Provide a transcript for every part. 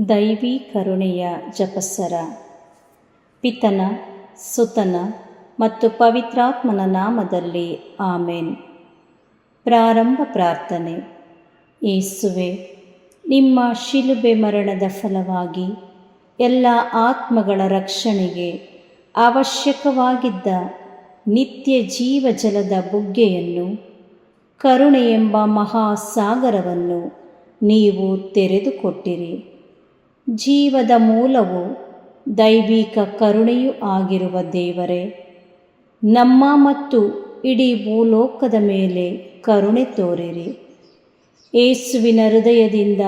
ದೈವಿ ಕರುಣೆಯ ಜಪಸರ. ಪಿತನ, ಸುತನ ಮತ್ತು ಪವಿತ್ರಾತ್ಮನ ನಾಮದಲ್ಲಿ ಆಮೇನ್. ಪ್ರಾರಂಭ ಪ್ರಾರ್ಥನೆ. ಯೇಸುವೆ, ನಿಮ್ಮ ಶಿಲುಬೆ ಮರಣದ ಫಲವಾಗಿ ಎಲ್ಲ ಆತ್ಮಗಳ ರಕ್ಷಣೆಗೆ ಅವಶ್ಯಕವಾಗಿದ್ದ ನಿತ್ಯ ಜೀವಜಲದ ಬುಗ್ಗೆಯನ್ನು, ಕರುಣೆ ಎಂಬ ಮಹಾಸಾಗರವನ್ನು ನೀವು ತೆರೆದುಕೊಟ್ಟಿರಿ. ಜೀವದ ಮೂಲವೂ ದೈವಿಕ ಕರುಣೆಯೂ ಆಗಿರುವ ದೇವರೇ, ನಮ್ಮ ಮತ್ತು ಇಡೀ ಭೂಲೋಕದ ಮೇಲೆ ಕರುಣೆ ತೋರಿರಿ. ಯೇಸುವಿನ ಹೃದಯದಿಂದ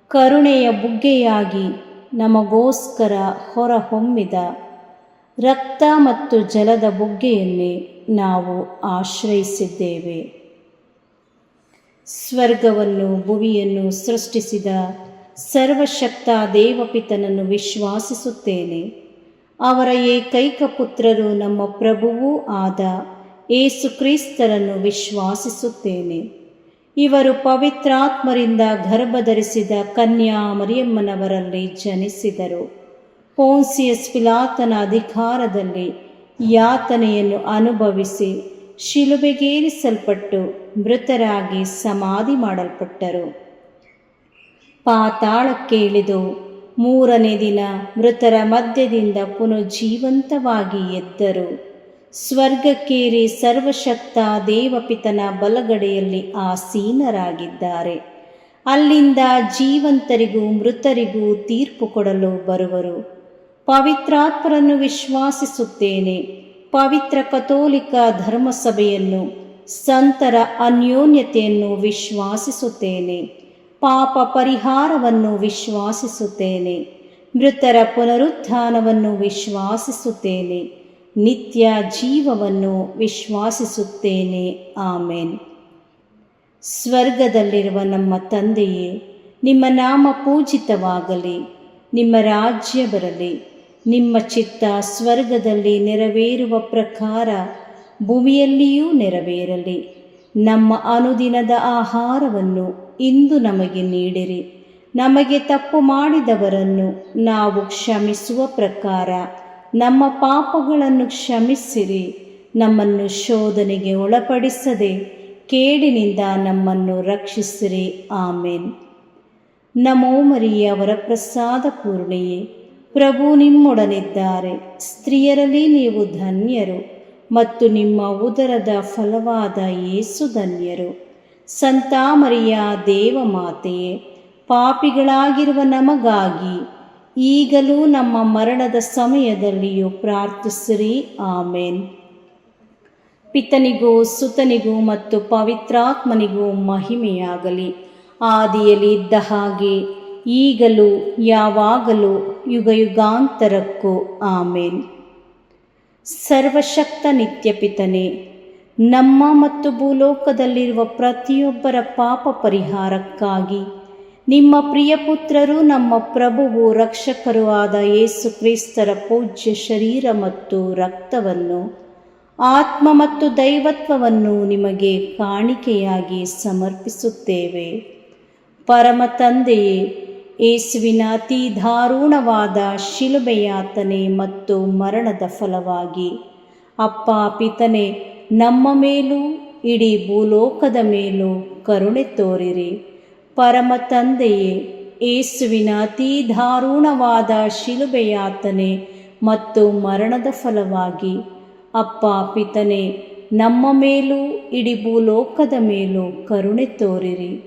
ಕರುಣೆಯ ಬುಗ್ಗೆಯಾಗಿ ನಮಗೋಸ್ಕರ ಹೊರಹೊಮ್ಮಿದ ರಕ್ತ ಮತ್ತು ಜಲದ ಬುಗ್ಗೆಯನ್ನೇ ನಾವು ಆಶ್ರಯಿಸಿದ್ದೇವೆ. ಸ್ವರ್ಗವನ್ನು ಭುವಿಯನ್ನು ಸೃಷ್ಟಿಸಿದ ಸರ್ವಶಕ್ತ ದೇವಪಿತನನ್ನು ವಿಶ್ವಾಸಿಸುತ್ತೇನೆ. ಅವರ ಏಕೈಕ ಪುತ್ರರು ನಮ್ಮ ಪ್ರಭುವೂ ಆದ ಯೇಸು ಕ್ರಿಸ್ತರನ್ನು ವಿಶ್ವಾಸಿಸುತ್ತೇನೆ. ಇವರು ಪವಿತ್ರಾತ್ಮರಿಂದ ಗರ್ಭಧರಿಸಿದ ಕನ್ಯಾ ಮರಿಯಮ್ಮನವರಲ್ಲಿ ಜನಿಸಿದರು. ಪೋನ್ಸಿಯಸ್ ಪಿಲಾತನ ಅಧಿಕಾರದಲ್ಲಿ ಯಾತನೆಯನ್ನು ಅನುಭವಿಸಿ ಶಿಲುಬೆಗೇರಿಸಲ್ಪಟ್ಟು ಮೃತರಾಗಿ ಸಮಾಧಿ ಮಾಡಲ್ಪಟ್ಟರು. ಪಾತಾಳಕ್ಕೆ ಇಳಿದು ಮೂರನೇ ದಿನ ಮೃತರ ಮಧ್ಯದಿಂದ ಪುನಃಜೀವಂತವಾಗಿ ಎದ್ದರು. ಸ್ವರ್ಗಕ್ಕೇರಿ ಸರ್ವಶಕ್ತ ದೇವಪಿತನ ಬಲಗಡೆಯಲ್ಲಿ ಆಸೀನರಾಗಿದ್ದಾರೆ. ಅಲ್ಲಿಂದ ಜೀವಂತರಿಗೂ ಮೃತರಿಗೂ ತೀರ್ಪು ಕೊಡಲು ಬರುವರು. ಪವಿತ್ರಾತ್ಮರನ್ನು ವಿಶ್ವಾಸಿಸುತ್ತೇನೆ. ಪವಿತ್ರ ಕಥೋಲಿಕ ಧರ್ಮಸಭೆಯನ್ನು, ಸಂತರ ಅನ್ಯೋನ್ಯತೆಯನ್ನು ವಿಶ್ವಾಸಿಸುತ್ತೇನೆ. ಪಾಪ ಪರಿಹಾರವನ್ನು ವಿಶ್ವಾಸಿಸುತ್ತೇನೆ. ಮೃತರ ಪುನರುತ್ಥಾನವನ್ನು ವಿಶ್ವಾಸಿಸುತ್ತೇನೆ. ನಿತ್ಯ ಜೀವವನ್ನು ವಿಶ್ವಾಸಿಸುತ್ತೇನೆ. ಆಮೇನ್. ಸ್ವರ್ಗದಲ್ಲಿರುವ ನಮ್ಮ ತಂದೆಯೇ, ನಿಮ್ಮ ನಾಮ ಪೂಜಿತವಾಗಲಿ. ನಿಮ್ಮ ರಾಜ್ಯ ಬರಲಿ. ನಿಮ್ಮ ಚಿತ್ತ ಸ್ವರ್ಗದಲ್ಲಿ ನೆರವೇರುವ ಪ್ರಕಾರ ಭೂಮಿಯಲ್ಲಿಯೂ ನೆರವೇರಲಿ. ನಮ್ಮ ಅನುದಿನದ ಆಹಾರವನ್ನು ಇಂದು ನಮಗೆ ನೀಡಿರಿ. ನಮಗೆ ತಪ್ಪು ಮಾಡಿದವರನ್ನು ನಾವು ಕ್ಷಮಿಸುವ ಪ್ರಕಾರ ನಮ್ಮ ಪಾಪಗಳನ್ನು ಕ್ಷಮಿಸಿರಿ. ನಮ್ಮನ್ನು ಶೋಧನೆಗೆ ಒಳಪಡಿಸದೆ ಕೇಡಿನಿಂದ ನಮ್ಮನ್ನು ರಕ್ಷಿಸಿರಿ. ಆಮೇನ್. ನಮೋ ಮರಿಯೇ, ಅವರ ಪ್ರಸಾದ ಪೂರ್ಣೆಯೇ, ಪ್ರಭು ನಿಮ್ಮೊಡನಿದ್ದಾರೆ. ಸ್ತ್ರೀಯರಲ್ಲಿ ನೀವು ಧನ್ಯರು ಮತ್ತು ನಿಮ್ಮ ಉದರದ ಫಲವಾದ ಯೇಸು ಧನ್ಯರು. ಸಂತ ಮರಿಯ ದೇವಮಾತೆಯೇ, ಪಾಪಿಗಳಾಗಿರುವ ನಮಗಾಗಿ ಈಗಲೂ ನಮ್ಮ ಮರಣದ ಸಮಯದಲ್ಲಿಯೂ ಪ್ರಾರ್ಥಿಸಿರಿ. ಆಮೇನ್. ಪಿತನಿಗೂ ಸುತನಿಗೂ ಮತ್ತು ಪವಿತ್ರಾತ್ಮನಿಗೂ ಮಹಿಮೆಯಾಗಲಿ. ಆದಿಯಲ್ಲಿ ಇದ್ದ ಹಾಗೆ ಈಗಲೂ ಯಾವಾಗಲೂ ಯುಗಯುಗಾಂತರಕ್ಕೂ ಆಮೇನ್. ಸರ್ವಶಕ್ತ ನಿತ್ಯ ಪಿತನೇ, ನಮ್ಮ ಮತ್ತು ಭೂಲೋಕದಲ್ಲಿರುವ ಪ್ರತಿಯೊಬ್ಬರ ಪಾಪ ಪರಿಹಾರಕ್ಕಾಗಿ ನಿಮ್ಮ ಪ್ರಿಯಪುತ್ರರು, ನಮ್ಮ ಪ್ರಭುವು ರಕ್ಷಕರೂ ಆದ ಯೇಸು ಕ್ರಿಸ್ತರ ಪೂಜ್ಯ ಶರೀರ ಮತ್ತು ರಕ್ತವನ್ನು, ಆತ್ಮ ಮತ್ತು ದೈವತ್ವವನ್ನು ನಿಮಗೆ ಕಾಣಿಕೆಯಾಗಿ ಸಮರ್ಪಿಸುತ್ತೇವೆ. ಪರಮ ತಂದೆಯೇ, ಯೇಸುವಿನ ಅತಿ ದಾರುಣವಾದ ಶಿಲುಬೆಯಾತನೆ ಮತ್ತು ಮರಣದ ಫಲವಾಗಿ ಅಪ್ಪ ಪಿತನೇ, ನಮ್ಮ ಮೇಲೂ ಇಡೀ ಭೂಲೋಕದ ಮೇಲೂ ಕರುಣೆ ತೋರಿರಿ. ಪರಮ ತಂದೆಯೇ, ಯೇಸುವಿನ ಅತಿ ದಾರುಣವಾದ ಶಿಲುಬೆಯಾತನೆ ಮತ್ತು ಮರಣದ ಫಲವಾಗಿ ಅಪ್ಪ ಪಿತನೇ, ನಮ್ಮ ಮೇಲೂ ಇಡೀ ಭೂಲೋಕದ ಮೇಲೂ ಕರುಣೆ ತೋರಿರಿ.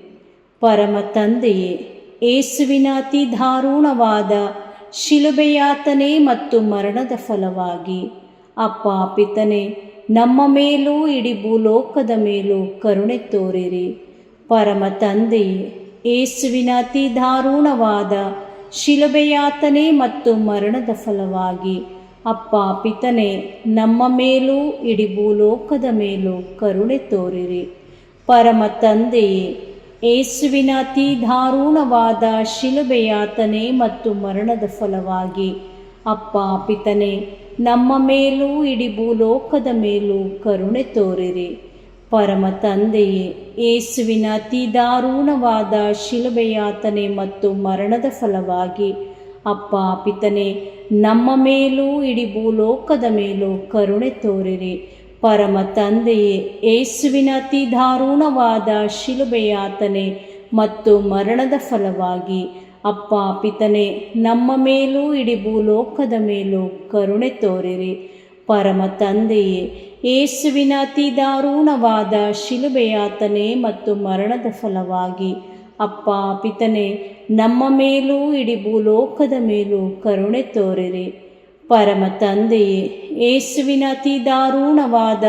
ಪರಮ ತಂದೆಯೇ, ಯೇಸುವಿನ ಅತಿ ದಾರುಣವಾದ ಶಿಲುಬೆಯಾತನೆ ಮತ್ತು ಮರಣದ ಫಲವಾಗಿ ಅಪ್ಪ ಪಿತನೇ, ನಮ್ಮ ಮೇಲೂ ಇಡೀ ಭೂಲೋಕದ ಮೇಲೂ ಕರುಣೆ ತೋರಿರಿ. ಪರಮ ತಂದೆಯೇ, ಯೇಸುವಿನ ಅತಿ ದಾರುಣವಾದ ಶಿಲುಬೆಯಾತನೆ ಮತ್ತು ಮರಣದ ಫಲವಾಗಿ ಅಪ್ಪ ಪಿತನೇ, ನಮ್ಮ ಮೇಲೂ ಇಡೀ ಭೂಲೋಕದ ಮೇಲೂ ಕರುಣೆ ತೋರಿರಿ. ಪರಮ ತಂದೆಯೇ, ಯೇಸುವಿನ ಅತಿ ದಾರುಣವಾದ ಶಿಲುಬೆಯಾತನೆ ಮತ್ತು ಮರಣದ ಫಲವಾಗಿ ಅಪ್ಪ ಪಿತನೇ, ನಮ್ಮ ಮೇಲೂ ಇಡೀ ಭೂಲೋಕದ ಮೇಲೂ ಕರುಣೆ ತೋರಿರಿ. ಪರಮ ತಂದೆಯೇ, ಯೇಸುವಿನ ಅತಿ ದಾರುಣವಾದ ಶಿಲುಬೆಯಾತನೆ ಮತ್ತು ಮರಣದ ಫಲವಾಗಿ ಅಪ್ಪ ಪಿತನೇ, ನಮ್ಮ ಮೇಲೂ ಇಡೀ ಭೂಲೋಕದ ಮೇಲೂ ಕರುಣೆ ತೋರಿರಿ. ಪರಮ ತಂದೆಯೇ, ಯೇಸುವಿನ ಅತಿ ದಾರುಣವಾದ ಶಿಲುಬೆಯಾತನೆ ಮತ್ತು ಮರಣದ ಫಲವಾಗಿ ಅಪ್ಪ ಪಿತನೇ, ನಮ್ಮ ಮೇಲೂ ಇಡೀ ಭೂಲೋಕದ ಮೇಲೂ ಕರುಣೆ ತೋರಿರಿ. ಪರಮ ತಂದೆಯೇ, ಯೇಸುವಿನ ಅತಿ ದಾರುಣವಾದ ಶಿಲುಬೆಯಾತನೆ ಮತ್ತು ಮರಣದ ಫಲವಾಗಿ ಅಪ್ಪ ಪಿತನೇ, ನಮ್ಮ ಮೇಲೂ ಇಡೀ ಭೂಲೋಕದ ಮೇಲೂ ಕರುಣೆ ತೋರಿರಿ. ಪರಮ ತಂದೆಯೇ, ಯೇಸುವಿನ ಅತಿ ದಾರುಣವಾದ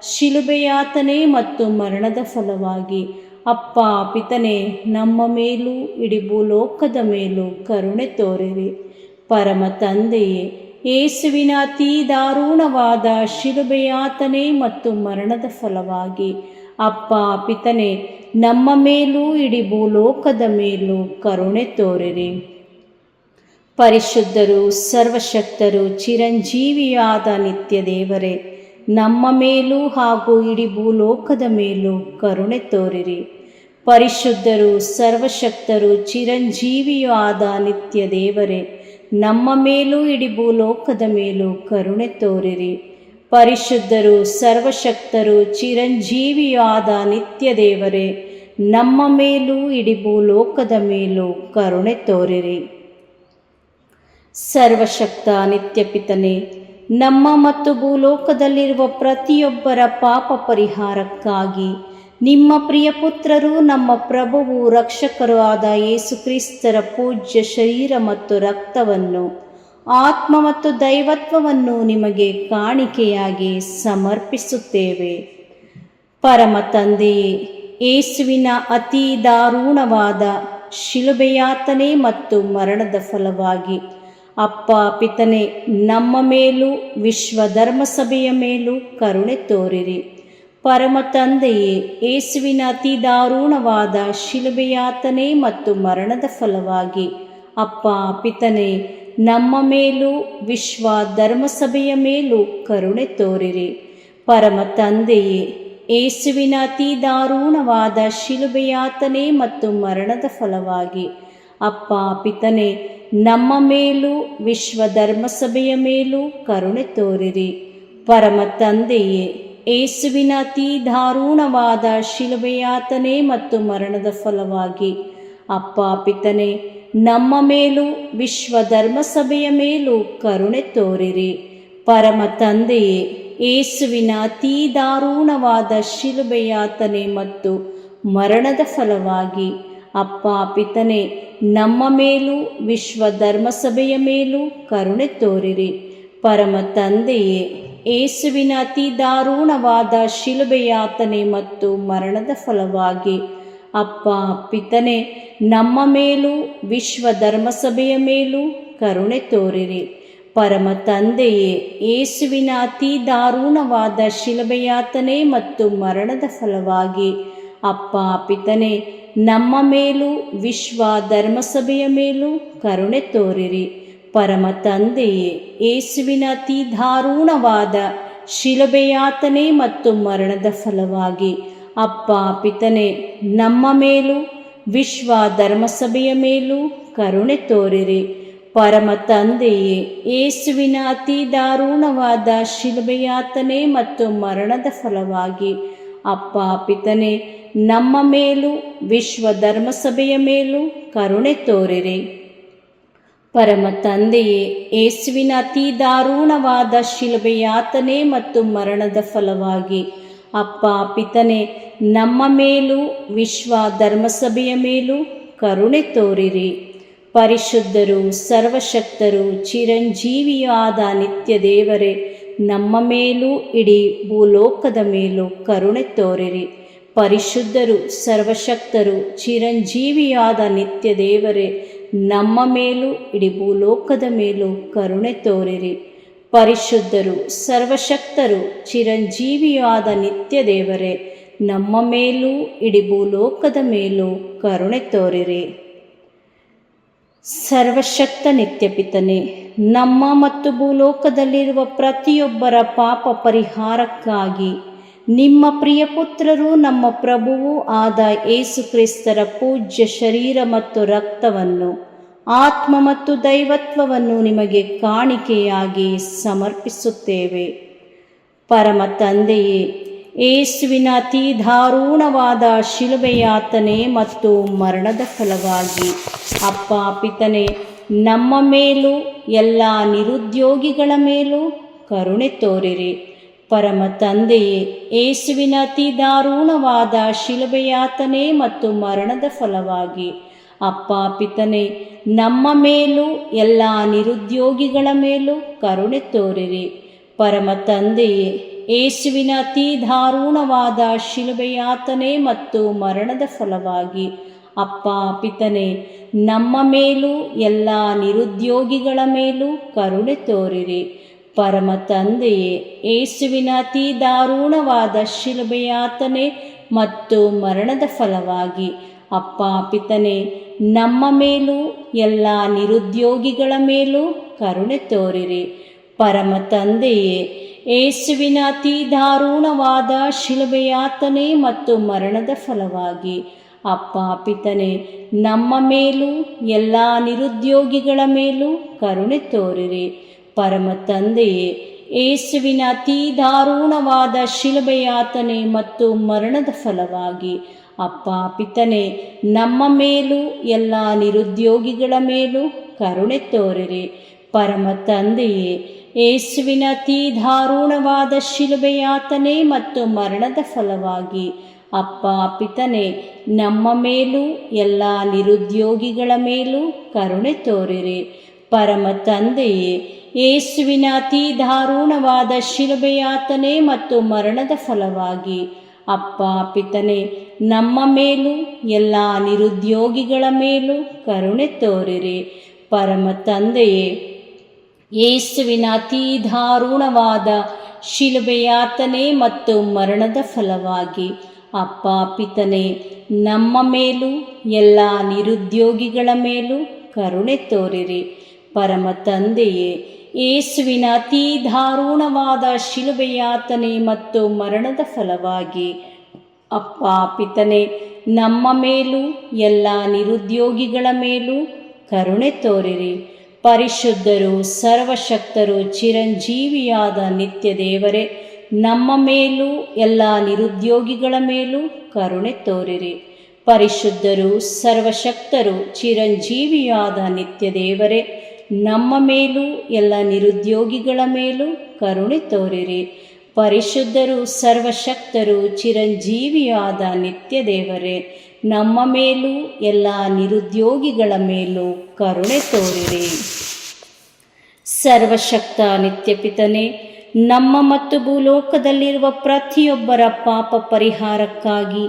ಶಿಲುಬೆಯಾತನೆ ಮತ್ತು ಮರಣದ ಫಲವಾಗಿ ಅಪ್ಪ ಪಿತನೇ, ನಮ್ಮ ಮೇಲೂ ಇಡೀ ಭೂಲೋಕದ ಮೇಲೂ ಕರುಣೆ ತೋರಿರಿ. ಪರಮ ತಂದೆಯೇ, ಯೇಸುವಿನ ಅತಿ ದಾರುಣವಾದ ಶಿಲುಬೆಯಾತನೆ ಮತ್ತು ಮರಣದ ಫಲವಾಗಿ ಅಪ್ಪ ಪಿತನೇ, ನಮ್ಮ ಮೇಲೂ ಇಡೀ ಭೂಲೋಕದ ಮೇಲೂ ಕರುಣೆ ತೋರಿರಿ. ಪರಿಶುದ್ಧರು, ಸರ್ವಶಕ್ತರು, ಚಿರಂಜೀವಿಯಾದ ನಿತ್ಯ ದೇವರೇ, ನಮ್ಮ ಮೇಲೂ ಹಾಗೂ ಇಡೀ ಭೂಲೋಕದ ಮೇಲೂ ಕರುಣೆ ತೋರಿರಿ. ಪರಿಶುದ್ಧರು, ಸರ್ವಶಕ್ತರು, ಚಿರಂಜೀವಿಯೂ ಆದ ನಿತ್ಯ ದೇವರೇ, ನಮ್ಮ ಮೇಲೂ ಇಡೀ ಭೂಲೋಕದ ಮೇಲೂ ಕರುಣೆ ತೋರಿರಿ. ಪರಿಶುದ್ಧರು, ಸರ್ವಶಕ್ತರು, ಚಿರಂಜೀವಿಯೂ ಆದ ನಿತ್ಯ ದೇವರೇ, ನಮ್ಮ ಮೇಲೂ ಇಡೀ ಭೂಲೋಕದ ಮೇಲೂ ಕರುಣೆ ತೋರಿರಿ. ಸರ್ವಶಕ್ತ ನಿತ್ಯ ಪಿತನೇ, ನಮ್ಮ ಮತ್ತು ಭೂಲೋಕದಲ್ಲಿರುವ ಪ್ರತಿಯೊಬ್ಬರ ಪಾಪ ಪರಿಹಾರಕ್ಕಾಗಿ ನಿಮ್ಮ ಪ್ರಿಯ ಪುತ್ರರು, ನಮ್ಮ ಪ್ರಭುವು ರಕ್ಷಕರೂ ಆದ ಯೇಸು ಕ್ರಿಸ್ತರ ಪೂಜ್ಯ ಶರೀರ ಮತ್ತು ರಕ್ತವನ್ನು, ಆತ್ಮ ಮತ್ತು ದೈವತ್ವವನ್ನು ನಿಮಗೆ ಕಾಣಿಕೆಯಾಗಿ ಸಮರ್ಪಿಸುತ್ತೇವೆ. ಪರಮ ತಂದೆಯೇ, ಯೇಸುವಿನ ಅತಿ ದಾರುಣವಾದ ಶಿಲುಬೆಯಾತನೆ ಮತ್ತು ಮರಣದ ಫಲವಾಗಿ ಅಪ್ಪ ಪಿತನೇ, ನಮ್ಮ ಮೇಲೂ ವಿಶ್ವ ಧರ್ಮಸಭೆಯ ಮೇಲೂ ಕರುಣೆ ತೋರಿರಿ. ಪರಮ ತಂದೆಯೇ, ಯೇಸುವಿನ ಅತಿ ದಾರುಣವಾದ ಶಿಲುಬೆಯಾತನೆ ಮತ್ತು ಮರಣದ ಫಲವಾಗಿ ಅಪ್ಪ ಪಿತನೇ, ನಮ್ಮ ಮೇಲೂ ವಿಶ್ವ ಧರ್ಮಸಭೆಯ ಮೇಲೂ ಕರುಣೆ ತೋರಿರಿ. ಪರಮ ತಂದೆಯೇ, ಯೇಸುವಿನ ಅತಿ ದಾರುಣವಾದ ಶಿಲುಬೆಯಾತನೆ ಮತ್ತು ಮರಣದ ಫಲವಾಗಿ ಅಪ್ಪ ಪಿತನೇ, ನಮ್ಮ ಮೇಲೂ ವಿಶ್ವ ಧರ್ಮಸಭೆಯ ಮೇಲೂ ಕರುಣೆ ತೋರಿರಿ. ಪರಮ ತಂದೆಯೇ, ಯೇಸುವಿನ ಅತಿ ದಾರುಣವಾದ ಶಿಲುಬೆಯಾತನೆ ಮತ್ತು ಮರಣದ ಫಲವಾಗಿ ಅಪ್ಪ ಪಿತನೇ, ನಮ್ಮ ಮೇಲೂ ವಿಶ್ವ ಧರ್ಮಸಭೆಯ ಮೇಲೂ ಕರುಣೆ ತೋರಿರಿ. ಪರಮ ತಂದೆಯೇ, ಯೇಸುವಿನ ಅತಿ ದಾರುಣವಾದ ಶಿಲುಬೆಯಾತನೆ ಮತ್ತು ಮರಣದ ಫಲವಾಗಿ ಅಪ್ಪ ಪಿತನೇ, ನಮ್ಮ ಮೇಲೂ ವಿಶ್ವ ಧರ್ಮಸಭೆಯ ಮೇಲೂ ಕರುಣೆ ತೋರಿರಿ. ಪರಮ ತಂದೆಯೇ, ಯೇಸುವಿನ ಅತಿ ದಾರುಣವಾದ ಶಿಲುಬೆಯಾತನೆ ಮತ್ತು ಮರಣದ ಫಲವಾಗಿ ಅಪ್ಪ ಪಿತನೇ, ನಮ್ಮ ಮೇಲೂ ವಿಶ್ವ ಧರ್ಮಸಭೆಯ ಮೇಲೂ ಕರುಣೆ ತೋರಿರಿ. ಪರಮ ತಂದೆಯೇ, ಯೇಸುವಿನ ಅತಿ ದಾರುಣವಾದ ಶಿಲುಬೆಯಾತನೆ ಮತ್ತು ಮರಣದ ಫಲವಾಗಿ ಅಪ್ಪ ಪಿತನೇ, ನಮ್ಮ ಮೇಲೂ ವಿಶ್ವ ಧರ್ಮಸಭೆಯ ಮೇಲೂ ಕರುಣೆ ತೋರಿರಿ. ಪರಮ ತಂದೆಯೇ, ಯೇಸುವಿನ ಅತಿ ದಾರುಣವಾದ ಶಿಲುಬೆಯಾತನೆ ಮತ್ತು ಮರಣದ ಫಲವಾಗಿ ಅಪ್ಪ ಪಿತನೇ, ನಮ್ಮ ಮೇಲೂ ವಿಶ್ವ ಧರ್ಮಸಭೆಯ ಮೇಲೂ ಕರುಣೆ ತೋರಿರಿ. ಪರಮ ತಂದೆಯೇ, ಯೇಸುವಿನ ಅತಿ ದಾರುಣವಾದ ಶಿಲುಬೆಯಾತನೆ ಮತ್ತು ಮರಣದ ಫಲವಾಗಿ ಅಪ್ಪ ಪಿತನೇ, ನಮ್ಮ ಮೇಲೂ ವಿಶ್ವ ಧರ್ಮಸಭೆಯ ಮೇಲೂ ಕರುಣೆ ತೋರಿರಿ. ಪರಮ ತಂದೆಯೇ, ಯೇಸುವಿನ ಅತಿ ದಾರುಣವಾದ ಶಿಲುಬೆಯಾತನೆ ಮತ್ತು ಮರಣದ ಫಲವಾಗಿ ಅಪ್ಪ ಪಿತನೇ, ನಮ್ಮ ಮೇಲೂ ವಿಶ್ವ ಧರ್ಮಸಭೆಯ ಮೇಲೂ ಕರುಣೆ ತೋರಿರಿ. ಪರಿಶುದ್ಧರು, ಸರ್ವಶಕ್ತರು, ಚಿರಂಜೀವಿಯೂ ಆದ ನಿತ್ಯ ದೇವರೇ, ನಮ್ಮ ಮೇಲೂ ಇಡೀ ಭೂಲೋಕದ ಮೇಲೂ ಕರುಣೆ ತೋರಿರಿ. ಪರಿಶುದ್ಧರು, ಸರ್ವಶಕ್ತರು, ಚಿರಂಜೀವಿಯೂ ಆದ ನಿತ್ಯ ದೇವರೇ, ನಮ್ಮ ಮೇಲೂ ಇಡೀ ಭೂಲೋಕದ ಮೇಲೂ ಕರುಣೆ ತೋರಿರಿ. ಪರಿಶುದ್ಧರು, ಸರ್ವಶಕ್ತರು, ಚಿರಂಜೀವಿಯೂ ಆದ ನಿತ್ಯ ದೇವರೇ, ನಮ್ಮ ಮೇಲೂ ಇಡೀ ಭೂಲೋಕದ ಮೇಲೂ ಕರುಣೆ ತೋರಿರಿ. ಸರ್ವಶಕ್ತ ನಿತ್ಯ ಪಿತನೇ, ನಮ್ಮ ಮತ್ತು ಭೂಲೋಕದಲ್ಲಿರುವ ಪ್ರತಿಯೊಬ್ಬರ ಪಾಪ ಪರಿಹಾರಕ್ಕಾಗಿ ನಿಮ್ಮ ಪ್ರಿಯ ಪುತ್ರರು ನಮ್ಮ ಪ್ರಭುವೂ ಆದ ಯೇಸು ಕ್ರಿಸ್ತರ ಪೂಜ್ಯ ಶರೀರ ಮತ್ತು ರಕ್ತವನ್ನು, ಆತ್ಮ ಮತ್ತು ದೈವತ್ವವನ್ನು ನಿಮಗೆ ಕಾಣಿಕೆಯಾಗಿ ಸಮರ್ಪಿಸುತ್ತೇವೆ. ಪರಮ ತಂದೆಯೇ, ಯೇಸುವಿನ ಅತಿ ದಾರುಣವಾದ ಶಿಲುಬೆಯಾತನೆ ಮತ್ತು ಮರಣದ ಫಲವಾಗಿ ಅಪ್ಪ ಪಿತನೇ, ನಮ್ಮ ಮೇಲೂ ಎಲ್ಲ ನಿರುದ್ಯೋಗಿಗಳ ಮೇಲೂ ಕರುಣೆ ತೋರಿರಿ. ಪರಮ ತಂದೆಯೇ, ಯೇಸುವಿನ ಅತಿ ದಾರುಣವಾದ ಶಿಲುಬೆಯಾತನೆ ಮತ್ತು ಮರಣದ ಫಲವಾಗಿ ಅಪ್ಪ ಪಿತನೇ, ನಮ್ಮ ಮೇಲೂ ಎಲ್ಲ ನಿರುದ್ಯೋಗಿಗಳ ಮೇಲೂ ಕರುಣೆ ತೋರಿರಿ. ಪರಮ ತಂದೆಯೇ, ಯೇಸುವಿನ ಅತಿ ದಾರುಣವಾದ ಶಿಲುಬೆಯಾತನೆ ಮತ್ತು ಮರಣದ ಫಲವಾಗಿ ಅಪ್ಪ ಪಿತನೇ, ನಮ್ಮ ಮೇಲೂ ಎಲ್ಲ ನಿರುದ್ಯೋಗಿಗಳ ಮೇಲೂ ಕರುಣೆ ತೋರಿರಿ. ಪರಮ ತಂದೆಯೇ, ಯೇಸುವಿನ ಅತಿ ದಾರುಣವಾದ ಶಿಲುಬೆಯಾತನೆ ಮತ್ತು ಮರಣದ ಫಲವಾಗಿ ಅಪ್ಪ ಪಿತನೇ, ನಮ್ಮ ಮೇಲೂ ಎಲ್ಲ ನಿರುದ್ಯೋಗಿಗಳ ಮೇಲೂ ಕರುಣೆ ತೋರಿರಿ. ಪರಮ ತಂದೆಯೇ, ಯೇಸುವಿನ ಅತಿ ದಾರುಣವಾದ ಶಿಲುಬೆಯಾತನೆ ಮತ್ತು ಮರಣದ ಫಲವಾಗಿ ಅಪ್ಪ ಪಿತನೇ, ನಮ್ಮ ಮೇಲೂ ಎಲ್ಲ ನಿರುದ್ಯೋಗಿಗಳ ಮೇಲೂ ಕರುಣೆ ತೋರಿರಿ. ಪರಮ ತಂದೆಯೇ, ಯೇಸುವಿನ ಅತಿ ದಾರುಣವಾದ ಶಿಲುಬೆಯಾತನೆ ಮತ್ತು ಮರಣದ ಫಲವಾಗಿ ಅಪ್ಪ ಪಿತನೇ, ನಮ್ಮ ಮೇಲೂ ಎಲ್ಲ ನಿರುದ್ಯೋಗಿಗಳ ಮೇಲೂ ಕರುಣೆ ತೋರಿರಿ. ಪರಮ ತಂದೆಯೇ, ಯೇಸುವಿನ ಅತಿ ದಾರುಣವಾದ ಶಿಲುಬೆಯಾತನೆ ಮತ್ತು ಮರಣದ ಫಲವಾಗಿ ಅಪ್ಪ ಪಿತನೇ, ನಮ್ಮ ಮೇಲೂ ಎಲ್ಲ ನಿರುದ್ಯೋಗಿಗಳ ಮೇಲೂ ಕರುಣೆ ತೋರಿರಿ. ಪರಮ ತಂದೆಯೇ, ಯೇಸುವಿನ ಅತಿ ದಾರುಣವಾದ ಶಿಲುಬೆಯಾತನೆ ಮತ್ತು ಮರಣದ ಫಲವಾಗಿ ಅಪ್ಪ ಪಿತನೇ, ನಮ್ಮ ಮೇಲೂ ಎಲ್ಲ ನಿರುದ್ಯೋಗಿಗಳ ಮೇಲೂ ಕರುಣೆ ತೋರಿರಿ. ಪರಮ ತಂದೆಯೇ, ಯೇಸುವಿನ ಅತಿ ದಾರುಣವಾದ ಶಿಲುಬೆಯಾತನೆ ಮತ್ತು ಮರಣದ ಫಲವಾಗಿ ಅಪ್ಪ ಪಿತನೇ, ನಮ್ಮ ಮೇಲೂ ಎಲ್ಲ ನಿರುದ್ಯೋಗಿಗಳ ಮೇಲೂ ಕರುಣೆ ತೋರಿರಿ. ಪರಮ ತಂದೆಯೇ, ಯೇಸುವಿನ ಅತಿ ದಾರುಣವಾದ ಶಿಲುಬೆಯಾತನೆ ಮತ್ತು ಮರಣದ ಫಲವಾಗಿ ಅಪ್ಪ ಪಿತನೇ, ನಮ್ಮ ಮೇಲೂ ಎಲ್ಲ ನಿರುದ್ಯೋಗಿಗಳ ಮೇಲೂ ಕರುಣೆ ತೋರಿರಿ. ಪರಿಶುದ್ಧರು, ಸರ್ವಶಕ್ತರು, ಚಿರಂಜೀವಿಯಾದ ನಿತ್ಯ ದೇವರೇ, ನಮ್ಮ ಮೇಲೂ ಎಲ್ಲ ನಿರುದ್ಯೋಗಿಗಳ ಮೇಲೂ ಕರುಣೆ ತೋರಿರಿ. ಪರಿಶುದ್ಧರು, ಸರ್ವಶಕ್ತರು, ಚಿರಂಜೀವಿಯಾದ ನಿತ್ಯ ದೇವರೇ, ನಮ್ಮ ಮೇಲೂ ಎಲ್ಲ ನಿರುದ್ಯೋಗಿಗಳ ಮೇಲೂ ಕರುಣೆ ತೋರಿರಿ. ಪರಿಶುದ್ಧರು, ಸರ್ವಶಕ್ತರು, ಚಿರಂಜೀವಿಯಾದ ನಿತ್ಯ ದೇವರೇ, ನಮ್ಮ ಮೇಲೂ ಎಲ್ಲ ನಿರುದ್ಯೋಗಿಗಳ ಮೇಲೂ ಕರುಣೆ ತೋರಿರಿ. ಸರ್ವಶಕ್ತ ನಿತ್ಯಪಿತನೇ, ನಮ್ಮ ಮತ್ತು ಭೂಲೋಕದಲ್ಲಿರುವ ಪ್ರತಿಯೊಬ್ಬರ ಪಾಪ ಪರಿಹಾರಕ್ಕಾಗಿ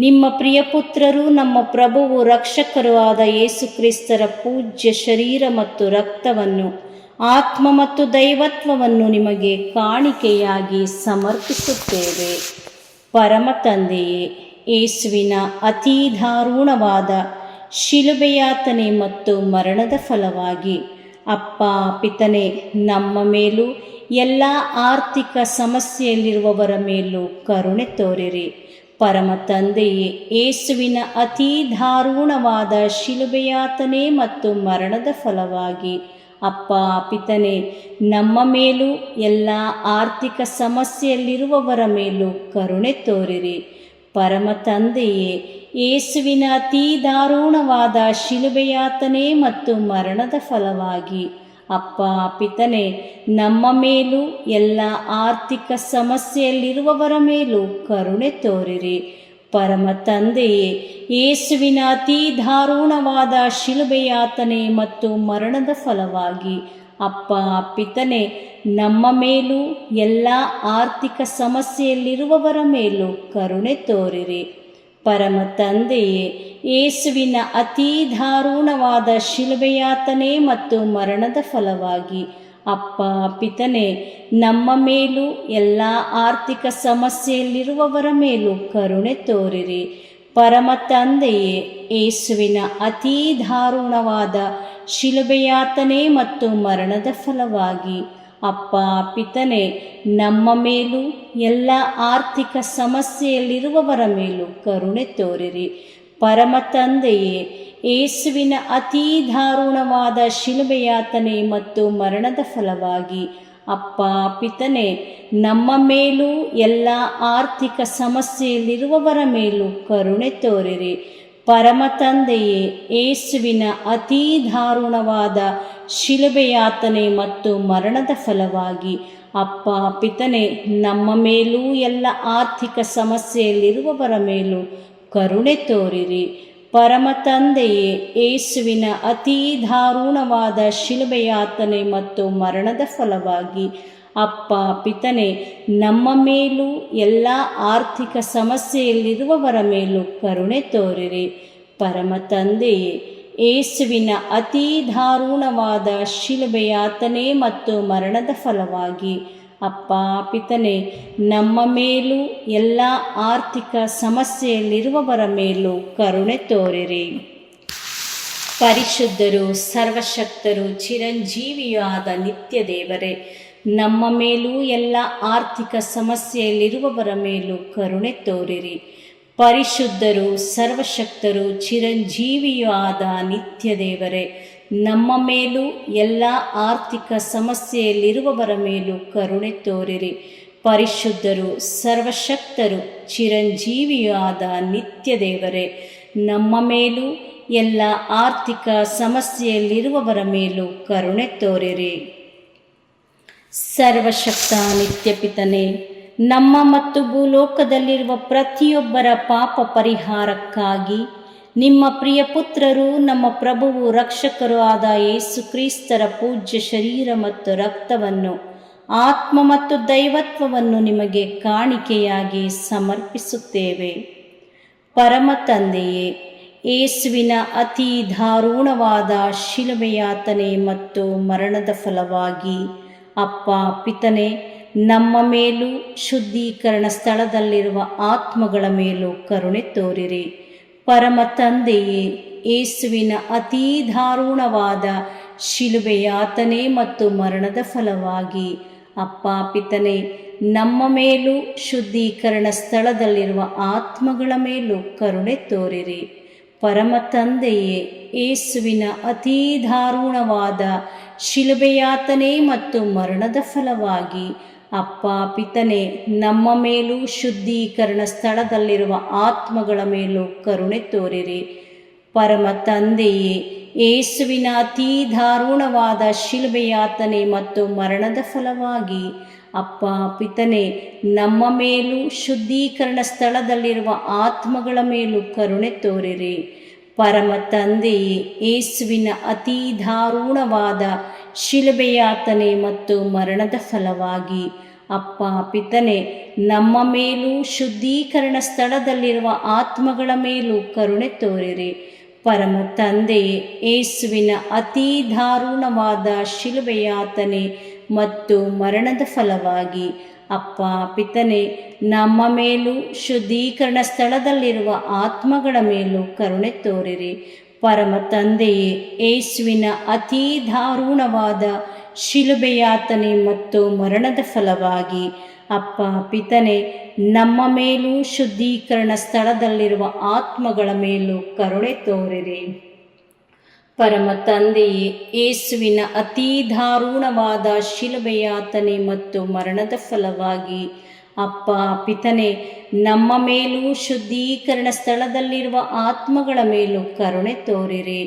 ನಿಮ್ಮ ಪ್ರಿಯಪುತ್ರರು, ನಮ್ಮ ಪ್ರಭುವು ರಕ್ಷಕರೂ ಆದ ಯೇಸು ಕ್ರಿಸ್ತರ ಪೂಜ್ಯ ಶರೀರ ಮತ್ತು ರಕ್ತವನ್ನು, ಆತ್ಮ ಮತ್ತು ದೈವತ್ವವನ್ನು ನಿಮಗೆ ಕಾಣಿಕೆಯಾಗಿ ಸಮರ್ಪಿಸುತ್ತೇವೆ. ಪರಮ ತಂದೆಯೇ, ಯೇಸುವಿನ ಅತಿ ದಾರುಣವಾದ ಶಿಲುಬೆಯಾತನೆ ಮತ್ತು ಮರಣದ ಫಲವಾಗಿ ಅಪ್ಪ ಪಿತನೇ, ನಮ್ಮ ಮೇಲೂ ಎಲ್ಲ ಆರ್ಥಿಕ ಸಮಸ್ಯೆಯಲ್ಲಿರುವವರ ಮೇಲೂ ಕರುಣೆ ತೋರಿರಿ. ಪರಮ ತಂದೆಯೇ, ಯೇಸುವಿನ ಅತಿ ದಾರುಣವಾದ ಶಿಲುಬೆಯಾತನೆ ಮತ್ತು ಮರಣದ ಫಲವಾಗಿ ಅಪ್ಪ ಪಿತನೇ, ನಮ್ಮ ಮೇಲೂ ಎಲ್ಲ ಆರ್ಥಿಕ ಸಮಸ್ಯೆಯಲ್ಲಿರುವವರ ಮೇಲೂ ಕರುಣೆ ತೋರಿರಿ. ಪರಮ ತಂದೆಯೇ, ಯೇಸುವಿನ ಅತಿ ದಾರುಣವಾದ ಶಿಲುಬೆಯಾತನೆ ಮತ್ತು ಮರಣದ ಫಲವಾಗಿ ಅಪ್ಪ ಪಿತನೇ, ನಮ್ಮ ಮೇಲೂ ಎಲ್ಲ ಆರ್ಥಿಕ ಸಮಸ್ಯೆಯಲ್ಲಿರುವವರ ಮೇಲೂ ಕರುಣೆ ತೋರಿರಿ. ಪರಮ ತಂದೆಯೇ, ಯೇಸುವಿನ ಅತಿ ದಾರುಣವಾದ ಶಿಲುಬೆಯಾತನೆ ಮತ್ತು ಮರಣದ ಫಲವಾಗಿ ಅಪ್ಪ ಪಿತನೇ, ನಮ್ಮ ಮೇಲೂ ಎಲ್ಲ ಆರ್ಥಿಕ ಸಮಸ್ಯೆಯಲ್ಲಿರುವವರ ಮೇಲೂ ಕರುಣೆ ತೋರಿರಿ. ಪರಮ ತಂದೆಯೇ, ಯೇಸುವಿನ ಅತಿ ದಾರುಣವಾದ ಶಿಲುಬೆಯಾತನೆ ಮತ್ತು ಮರಣದ ಫಲವಾಗಿ ಅಪ್ಪ ಪಿತನೇ, ನಮ್ಮ ಮೇಲೂ ಎಲ್ಲ ಆರ್ಥಿಕ ಸಮಸ್ಯೆಯಲ್ಲಿರುವವರ ಮೇಲೂ ಕರುಣೆ ತೋರಿರಿ. ಪರಮ ತಂದೆಯೇ, ಯೇಸುವಿನ ಅತಿ ದಾರುಣವಾದ ಶಿಲುಬೆಯಾತನೆ ಮತ್ತು ಮರಣದ ಫಲವಾಗಿ ಅಪ್ಪ ಪಿತನೇ, ನಮ್ಮ ಮೇಲೂ ಎಲ್ಲ ಆರ್ಥಿಕ ಸಮಸ್ಯೆಯಲ್ಲಿರುವವರ ಮೇಲೂ ಕರುಣೆ ತೋರಿರಿ. ಪರಮ ತಂದೆಯೇ, ಯೇಸುವಿನ ಅತೀ ದಾರುಣವಾದ ಶಿಲುಬೆಯಾತನೆ ಮತ್ತು ಮರಣದ ಫಲವಾಗಿ ಅಪ್ಪ ಪಿತನೇ, ನಮ್ಮ ಮೇಲೂ ಎಲ್ಲ ಆರ್ಥಿಕ ಸಮಸ್ಯೆಯಲ್ಲಿರುವವರ ಮೇಲೂ ಕರುಣೆ ತೋರಿರಿ. ಪರಮ ತಂದೆಯೇ, ಯೇಸುವಿನ ಅತೀ ದಾರುಣವಾದ ಶಿಲುಬೆಯಾತನೆ ಮತ್ತು ಮರಣದ ಫಲವಾಗಿ ಅಪ್ಪ ಪಿತನೇ, ನಮ್ಮ ಮೇಲೂ ಎಲ್ಲ ಆರ್ಥಿಕ ಸಮಸ್ಯೆಯಲ್ಲಿರುವವರ ಮೇಲೂ ಕರುಣೆ ತೋರಿರಿ. ಪರಮ ತಂದೆಯೇ, ಯೇಸುವಿನ ಅತೀ ದಾರುಣವಾದ ಶಿಲುಬೆಯಾತನೆ ಮತ್ತು ಮರಣದ ಫಲವಾಗಿ ಅಪ್ಪ ಪಿತನೇ, ನಮ್ಮ ಮೇಲೂ ಎಲ್ಲ ಆರ್ಥಿಕ ಸಮಸ್ಯೆಯಲ್ಲಿರುವವರ ಮೇಲೂ ಕರುಣೆ ತೋರಿರಿ. ಪರಮ ತಂದೆಯೇ, ಯೇಸುವಿನ ಅತೀ ದಾರುಣವಾದ ಶಿಲುಬೆಯಾತನೆ ಮತ್ತು ಮರಣದ ಫಲವಾಗಿ ಅಪ್ಪ ಪಿತನೇ, ನಮ್ಮ ಮೇಲೂ ಎಲ್ಲ ಆರ್ಥಿಕ ಸಮಸ್ಯೆಯಲ್ಲಿರುವವರ ಮೇಲೂ ಕರುಣೆ ತೋರಿರಿ. ಪರಿಶುದ್ಧರು, ಸರ್ವಶಕ್ತರು, ಚಿರಂಜೀವಿಯೂ ಆದ ನಿತ್ಯ ದೇವರೇ, ನಮ್ಮ ಮೇಲೂ ಎಲ್ಲ ಆರ್ಥಿಕ ಸಮಸ್ಯೆಯಲ್ಲಿರುವವರ ಮೇಲೂ ಕರುಣೆ ತೋರಿರಿ. ಪರಿಶುದ್ಧರು, ಸರ್ವಶಕ್ತರು, ಚಿರಂಜೀವಿಯೂ ಆದ ನಿತ್ಯ ದೇವರೇ, ನಮ್ಮ ಮೇಲೂ ಎಲ್ಲ ಆರ್ಥಿಕ ಸಮಸ್ಯೆಯಲ್ಲಿರುವವರ ಮೇಲೂ ಕರುಣೆ ತೋರಿರಿ. ಪರಿಶುದ್ಧರು, ಸರ್ವಶಕ್ತರು, ಚಿರಂಜೀವಿಯೂ ಆದ ನಿತ್ಯ ದೇವರೇ, ನಮ್ಮ ಮೇಲೂ ಎಲ್ಲ ಆರ್ಥಿಕ ಸಮಸ್ಯೆಯಲ್ಲಿರುವವರ ಮೇಲೂ ಕರುಣೆ ತೋರಿರಿ. ಸರ್ವಶಕ್ತ ನಿತ್ಯ ಪಿತನೇ, ನಮ್ಮ ಮತ್ತು ಭೂಲೋಕದಲ್ಲಿರುವ ಪ್ರತಿಯೊಬ್ಬರ ಪಾಪ ಪರಿಹಾರಕ್ಕಾಗಿ ನಿಮ್ಮ ಪ್ರಿಯ ಪುತ್ರರು, ನಮ್ಮ ಪ್ರಭುವು ರಕ್ಷಕರೂ ಆದ ಯೇಸು ಕ್ರಿಸ್ತರ ಪೂಜ್ಯ ಶರೀರ ಮತ್ತು ರಕ್ತವನ್ನು, ಆತ್ಮ ಮತ್ತು ದೈವತ್ವವನ್ನು ನಿಮಗೆ ಕಾಣಿಕೆಯಾಗಿ ಸಮರ್ಪಿಸುತ್ತೇವೆ. ಪರಮ ತಂದೆಯೇ, ಯೇಸುವಿನ ಅತೀ ದಾರುಣವಾದ ಶಿಲುಬೆಯಾತನೆ ಮತ್ತು ಮರಣದ ಫಲವಾಗಿ ಅಪ್ಪ ಪಿತನೇ, ನಮ್ಮ ಮೇಲೂ ಶುದ್ಧೀಕರಣ ಸ್ಥಳದಲ್ಲಿರುವ ಆತ್ಮಗಳ ಮೇಲೂ ಕರುಣೆ ತೋರಿರಿ. ಪರಮ ತಂದೆಯೇ, ಯೇಸುವಿನ ಅತೀ ದಾರುಣವಾದ ಶಿಲುಬೆಯಾತನೆ ಮತ್ತು ಮರಣದ ಫಲವಾಗಿ ಅಪ್ಪ ಪಿತನೇ, ನಮ್ಮ ಮೇಲೂ ಶುದ್ಧೀಕರಣ ಸ್ಥಳದಲ್ಲಿರುವ ಆತ್ಮಗಳ ಮೇಲೂ ಕರುಣೆ ತೋರಿರಿ. ಪರಮ ತಂದೆಯೇ, ಯೇಸುವಿನ ಅತೀ ದಾರುಣವಾದ ಶಿಲುಬೆಯಾತನೆ ಮತ್ತು ಮರಣದ ಫಲವಾಗಿ ಅಪ್ಪ ಪಿತನೇ, ನಮ್ಮ ಮೇಲೂ ಶುದ್ಧೀಕರಣ ಸ್ಥಳದಲ್ಲಿರುವ ಆತ್ಮಗಳ ಮೇಲೂ ಕರುಣೆ ತೋರಿರಿ. ಪರಮ ತಂದೆಯೇ, ಯೇಸುವಿನ ಅತೀ ದಾರುಣವಾದ ಶಿಲುಬೆಯಾತನೆ ಮತ್ತು ಮರಣದ ಫಲವಾಗಿ ಅಪ್ಪ ಪಿತನೇ, ನಮ್ಮ ಮೇಲೂ ಶುದ್ಧೀಕರಣ ಸ್ಥಳದಲ್ಲಿರುವ ಆತ್ಮಗಳ ಮೇಲೂ ಕರುಣೆ ತೋರಿರಿ. ಪರಮ ತಂದೆಯೇ, ಯೇಸುವಿನ ಅತೀ ದಾರುಣವಾದ ಶಿಲುಬೆಯಾತನೆ ಮತ್ತು ಮರಣದ ಫಲವಾಗಿ ಅಪ್ಪ ಪಿತನೇ, ನಮ್ಮ ಮೇಲೂ ಶುದ್ಧೀಕರಣ ಸ್ಥಳದಲ್ಲಿರುವ ಆತ್ಮಗಳ ಮೇಲೂ ಕರುಣೆ ತೋರಿರಿ. ಪರಮ ತಂದೆಯೇ, ಯೇಸುವಿನ ಅತೀ ದಾರುಣವಾದ ಶಿಲುಬೆಯಾತನೆ ಮತ್ತು ಮರಣದ ಫಲವಾಗಿ ಅಪ್ಪ ಪಿತನೇ, ನಮ್ಮ ಮೇಲೂ ಶುದ್ಧೀಕರಣ ಸ್ಥಳದಲ್ಲಿರುವ ಆತ್ಮಗಳ ಮೇಲೂ ಕರುಣೆ ತೋರಿರಿ. ಪರಮ ತಂದೆಯೇ, ಯೇಸುವಿನ ಅತೀ ದಾರುಣವಾದ ಶಿಲುಬೆಯಾತನೆ ಮತ್ತು ಮರಣದ ಫಲವಾಗಿ ಅಪ್ಪ ಪಿತನೇ, ನಮ್ಮ ಮೇಲೂ ಶುದ್ಧೀಕರಣ ಸ್ಥಳದಲ್ಲಿರುವ ಆತ್ಮಗಳ ಮೇಲೂ ಕರುಣೆ ತೋರಿರಿ. ಪರಮ ತಂದೆಯೇ, ಯೇಸುವಿನ ಅತೀ ದಾರುಣವಾದ ಶಿಲುಬೆಯಾತನೆ ಮತ್ತು ಮರಣದ ಫಲವಾಗಿ ಅಪ್ಪ ಪಿತನೇ, ನಮ್ಮ ಮೇಲೂ ಶುದ್ಧೀಕರಣ ಸ್ಥಳದಲ್ಲಿರುವ ಆತ್ಮಗಳ ಮೇಲೂ ಕರುಣೆ ತೋರಿರಿ.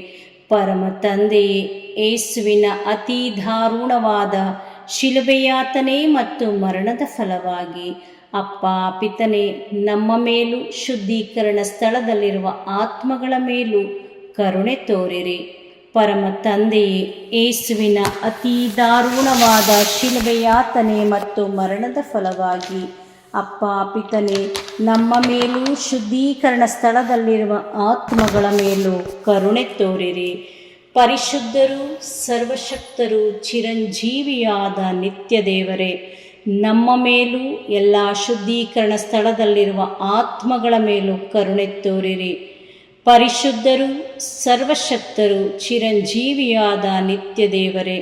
ಪರಮ ತಂದೆಯೇ, ಯೇಸುವಿನ ಅತೀ ದಾರುಣವಾದ ಶಿಲುಬೆಯಾತನೆ ಮತ್ತು ಮರಣದ ಫಲವಾಗಿ ಅಪ್ಪ ಪಿತನೇ, ನಮ್ಮ ಮೇಲೂ ಶುದ್ಧೀಕರಣ ಸ್ಥಳದಲ್ಲಿರುವ ಆತ್ಮಗಳ ಮೇಲೂ ಕರುಣೆ ತೋರಿರಿ. ಪರಮ ತಂದೆಯೇ, ಯೇಸುವಿನ ಅತೀ ದಾರುಣವಾದ ಶಿಲುಬೆಯಾತನೆ ಮತ್ತು ಮರಣದ ಫಲವಾಗಿ ಅಪ್ಪ ಪಿತನೇ, ನಮ್ಮ ಮೇಲೂ ಶುದ್ಧೀಕರಣ ಸ್ಥಳದಲ್ಲಿರುವ ಆತ್ಮಗಳ ಮೇಲೂ ಕರುಣೆ ತೋರಿರಿ. ಪರಿಶುದ್ಧರು, ಸರ್ವಶಕ್ತರು, ಚಿರಂಜೀವಿಯಾದ ನಿತ್ಯ ದೇವರೇ, ನಮ್ಮ ಮೇಲೂ ಎಲ್ಲ ಶುದ್ಧೀಕರಣ ಸ್ಥಳದಲ್ಲಿರುವ ಆತ್ಮಗಳ ಮೇಲೂ ಕರುಣೆ ತೋರಿರಿ. ಪರಿಶುದ್ಧರು, ಸರ್ವಶಕ್ತರು, ಚಿರಂಜೀವಿಯಾದ ನಿತ್ಯ ದೇವರೇ,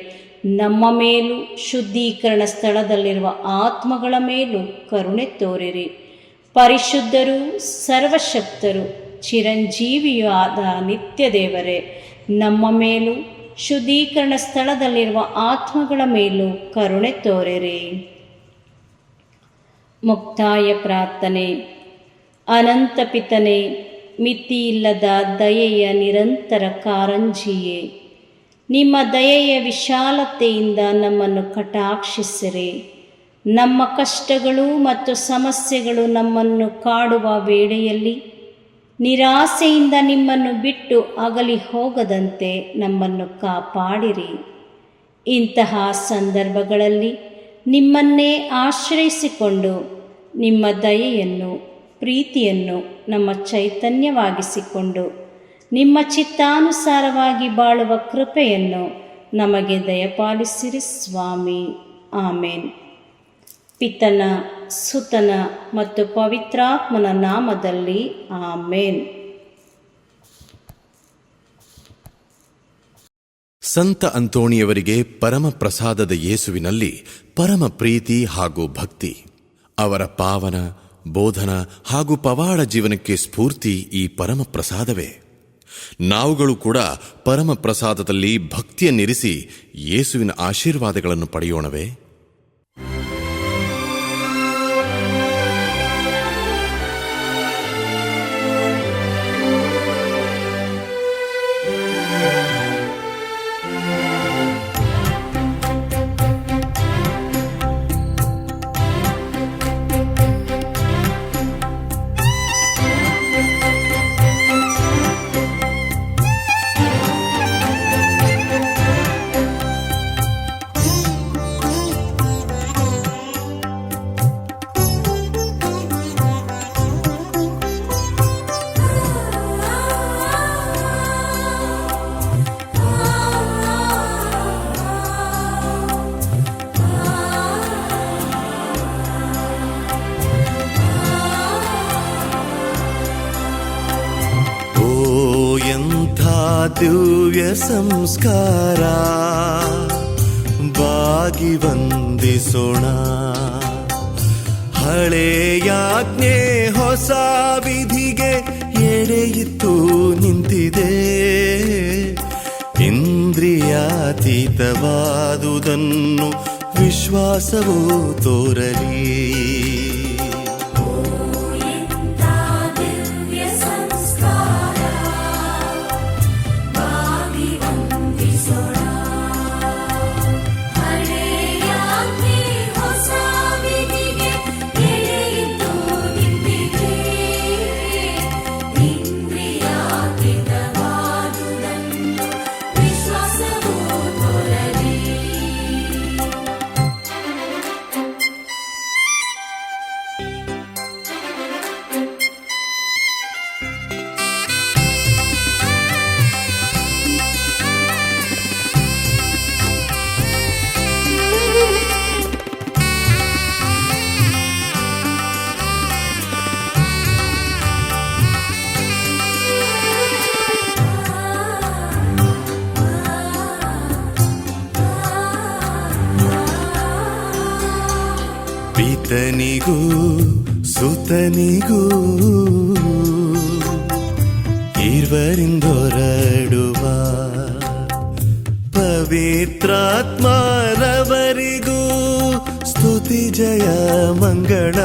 ನಮ್ಮ ಮೇಲೂ ಶುದ್ಧೀಕರಣ ಸ್ಥಳದಲ್ಲಿರುವ ಆತ್ಮಗಳ ಮೇಲೂ ಕರುಣೆ ತೋರಿರಿ. ಪರಿಶುದ್ಧರು, ಸರ್ವಶಕ್ತರು, ಚಿರಂಜೀವಿಯೂ ಆದ ನಿತ್ಯ ದೇವರೇ, ನಮ್ಮ ಮೇಲೂ ಶುದ್ಧೀಕರಣ ಸ್ಥಳದಲ್ಲಿರುವ ಆತ್ಮಗಳ ಮೇಲೂ ಕರುಣೆ ತೋರಿರಿ. ಮುಕ್ತಾಯ ಪ್ರಾರ್ಥನೆ. ಅನಂತ ಪಿತನೇ, ಮಿತಿಯಿಲ್ಲದ ದಯೆಯ ನಿರಂತರ ಕಾರಂಜಿಯೇ, ನಿಮ್ಮ ದಯೆಯ ವಿಶಾಲತೆಯಿಂದ ನಮ್ಮನ್ನು ಕಟಾಕ್ಷಿಸಿರಿ. ನಮ್ಮ ಕಷ್ಟಗಳು ಮತ್ತು ಸಮಸ್ಯೆಗಳು ನಮ್ಮನ್ನು ಕಾಡುವ ವೇಳೆಯಲ್ಲಿ ನಿರಾಸೆಯಿಂದ ನಿಮ್ಮನ್ನು ಬಿಟ್ಟು ಅಗಲಿ ಹೋಗದಂತೆ ನಮ್ಮನ್ನು ಕಾಪಾಡಿರಿ. ಇಂತಹ ಸಂದರ್ಭಗಳಲ್ಲಿ ನಿಮ್ಮನ್ನೇ ಆಶ್ರಯಿಸಿಕೊಂಡು ನಿಮ್ಮ ದಯೆಯನ್ನು, ಪ್ರೀತಿಯನ್ನು ನಮ್ಮ ಚೈತನ್ಯವಾಗಿಸಿಕೊಂಡು ನಿಮ್ಮ ಚಿತ್ತಾನುಸಾರವಾಗಿ ಬಾಳುವ ಕೃಪೆಯನ್ನು ನಮಗೆ ದಯಪಾಲಿಸಿರಿ ಸ್ವಾಮಿ. ಆಮೇನ್. ಪಿತನ, ಸುತನ ಮತ್ತು ಪವಿತ್ರಾತ್ಮನ ನಾಮದಲ್ಲಿ ಆಮೇನ್. ಸಂತ ಅಂತೋಣಿಯವರಿಗೆ ಪರಮ ಪ್ರಸಾದದ ಯೇಸುವಿನಲ್ಲಿ ಪರಮ ಪ್ರೀತಿ ಹಾಗೂ ಭಕ್ತಿ. ಅವರ ಪಾವನ ಬೋಧನ ಹಾಗೂ ಪವಾಡ ಜೀವನಕ್ಕೆ ಸ್ಫೂರ್ತಿ ಈ ಪರಮ ಪ್ರಸಾದವೇ. ನಾವುಗಳು ಕೂಡ ಪರಮ ಪ್ರಸಾದದಲ್ಲಿ ಭಕ್ತಿಯನ್ನಿರಿಸಿ ಯೇಸುವಿನ ಆಶೀರ್ವಾದಗಳನ್ನು ಪಡೆಯೋಣವೇ? ದಿವ್ಯ ಸಂಸ್ಕಾರ ಬಾಗಿ ವಂದಿಸೋಣ. ಹಳೆಯಾಜ್ಞೆ ಹೊಸ ವಿಧಿಗೆ ಎಡೆಯಿತ್ತು ನಿಂತಿದೆ. ಇಂದ್ರಿಯಾತೀತವಾದುದನ್ನು ವಿಶ್ವಾಸವು ತೋರಲಿ. ಪಿತನಿಗೂ ಸುತನಿಗೂ ಇರುವರಿಂದೊರಡುವ ಪವಿತ್ರಾತ್ಮರವರಿಗೂ ಸ್ತುತಿ ಜಯ ಮಂಗಳ.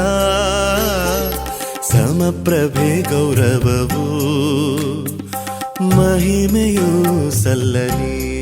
ಸಮಪ್ರಭೆ ಗೌರವವು ಮಹಿಮೆಯೂ ಸಲ್ಲಲಿ.